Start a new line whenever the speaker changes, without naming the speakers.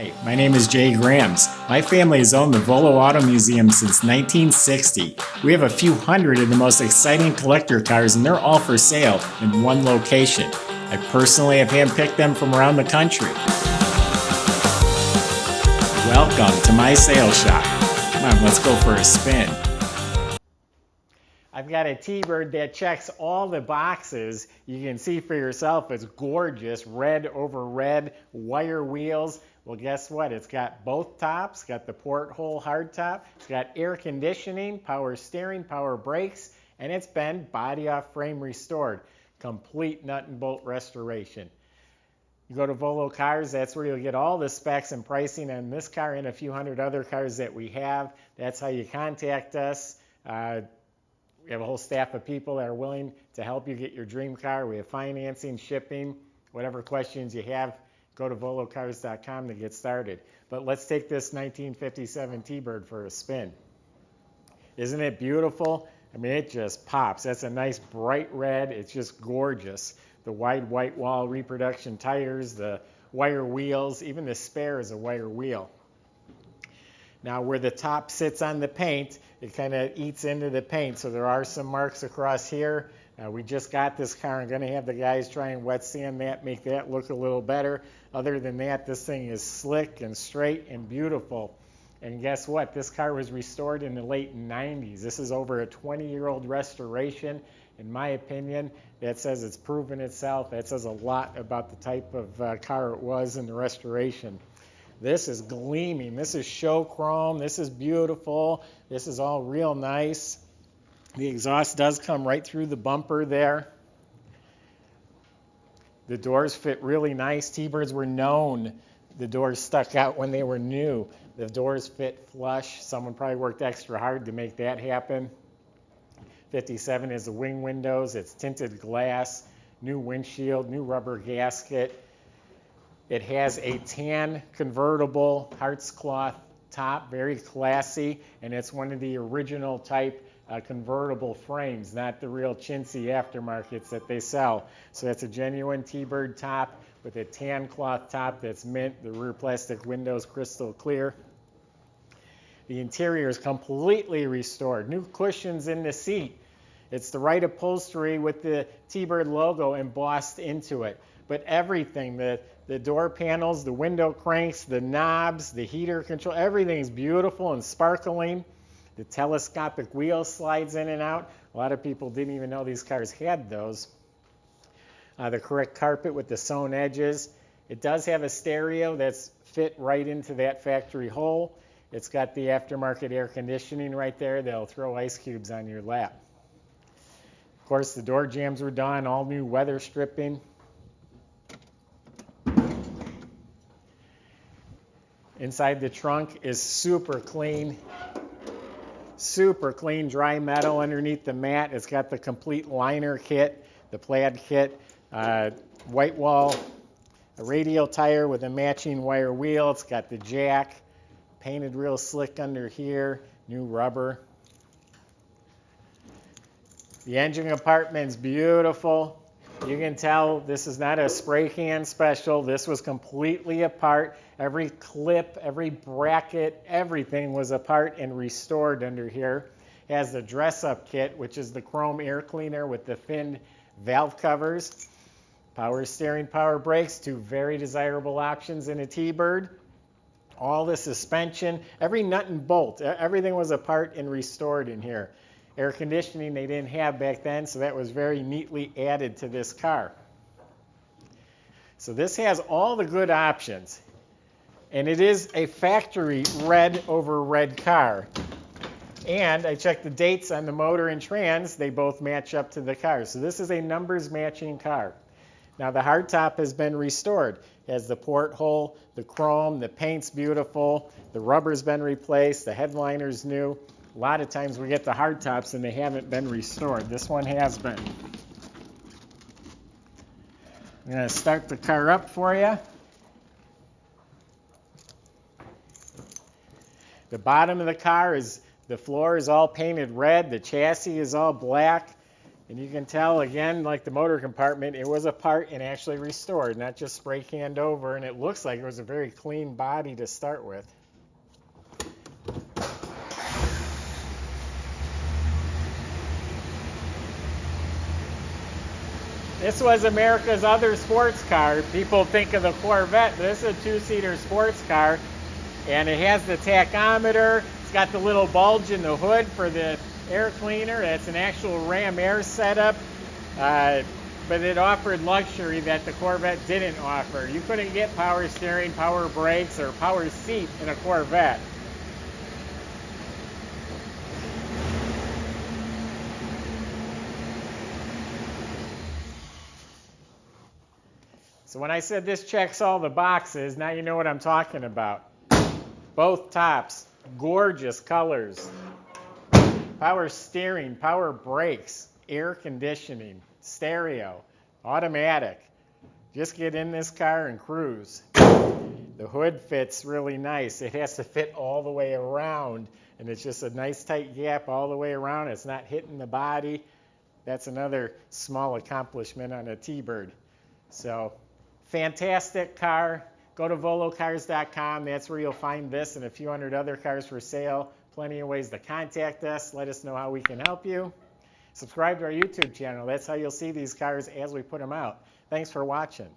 Hi, my name is Jay Grams. My family has owned the Volo Auto Museum since 1960. We have a few hundred of the most exciting collector cars, and they're all for sale in one location. I personally have handpicked them from around the country. Welcome to my sales shop. Come on, let's go for a spin. I've got a T-Bird that checks all the boxes. You can see for yourself it's gorgeous, red over red, wire wheels. Well, guess what? It's got both tops, got the porthole hardtop, it's got air conditioning, power steering, power brakes, and it's been body off frame restored. Complete nut and bolt restoration. You go to Volo Cars, that's where you'll get all the specs and pricing on this car and a few hundred other cars that we have. That's how you contact us. We have a whole staff of people that are willing to help you get your dream car. We have financing, shipping, whatever questions you have, go to volocars.com to get started. But let's take this 1957 T-Bird for a spin. Isn't it beautiful? I mean, it just pops. That's a nice bright red. It's just gorgeous. The wide white wall reproduction tires, the wire wheels, even the spare is a wire wheel. Now, where the top sits on the paint, it kind of eats into the paint, so there are some marks across here. We just got this car. I'm going to have the guys try and wet sand that, make that look a little better. Other than that, this thing is slick and straight and beautiful. And guess what? This car was restored in the late 90s. This is over a 20-year-old restoration. In my opinion, that says it's proven itself. That says a lot about the type of car it was in the restoration. This is gleaming. This is show chrome. This is beautiful. This is all real nice. The exhaust does come right through the bumper there. The doors fit really nice. T-Birds were known. The doors stuck out when they were new. The doors fit flush. Someone probably worked extra hard to make that happen. 57 is the wing windows. It's tinted glass, new windshield, new rubber gasket. It has a tan convertible Hartz cloth top, very classy, and it's one of the original type convertible frames, not the real chintzy aftermarkets that they sell. So that's a genuine T-Bird top with a tan cloth top that's mint, the rear plastic windows crystal clear. The interior is completely restored. New cushions in the seat. It's the right upholstery with the T-Bird logo embossed into it. But everything, the door panels, the window cranks, the knobs, the heater control, everything's beautiful and sparkling. The telescopic wheel slides in and out. A lot of people didn't even know these cars had those. The correct carpet with the sewn edges. It does have a stereo that's fit right into that factory hole. It's got the aftermarket air conditioning right there that'll throw ice cubes on your lap. Of course, the door jambs were done, all new weather stripping. Inside the trunk is super clean, dry metal underneath the mat. It's got the complete liner kit, the plaid kit, white wall, a radial tire with a matching wire wheel. It's got the jack, painted real slick under here, new rubber. The engine compartment's beautiful. You can tell this is not a spray can special. This was completely apart. Every clip, every bracket, everything was apart and restored under here. It has the dress-up kit, which is the chrome air cleaner with the finned valve covers. Power steering, power brakes, two very desirable options in a T-Bird. All the suspension, every nut and bolt, everything was apart and restored in here. Air conditioning they didn't have back then, so that was very neatly added to this car. So this has all the good options. And it is a factory red over red car. And I checked the dates on the motor and trans. They both match up to the car. So this is a numbers matching car. Now the hardtop has been restored. It has the porthole, the chrome, the paint's beautiful, the rubber's been replaced, the headliner's new. A lot of times we get the hardtops and they haven't been restored. This one has been. I'm going to start the car up for you. The bottom of the car is, the floor is all painted red. The chassis is all black. And you can tell, again, like the motor compartment, it was apart and actually restored, not just spray canned over, and it looks like it was a very clean body to start with. This was America's other sports car. People think of the Corvette. This is a two-seater sports car, and it has the tachometer. It's got the little bulge in the hood for the air cleaner. That's an actual Ram Air setup, but it offered luxury that the Corvette didn't offer. You couldn't get power steering, power brakes, or power seat in a Corvette. So when I said this checks all the boxes, now you know what I'm talking about. Both tops, gorgeous colors. Power steering, power brakes, air conditioning, stereo, automatic. Just get in this car and cruise. The hood fits really nice. It has to fit all the way around, and it's just a nice tight gap all the way around. It's not hitting the body. That's another small accomplishment on a T-Bird. So, fantastic car. Go to volocars.com. That's where you'll find this and a few hundred other cars for sale. Plenty of ways to contact us. Let us know how we can help you. Subscribe to our YouTube channel. That's how you'll see these cars as we put them out. Thanks for watching.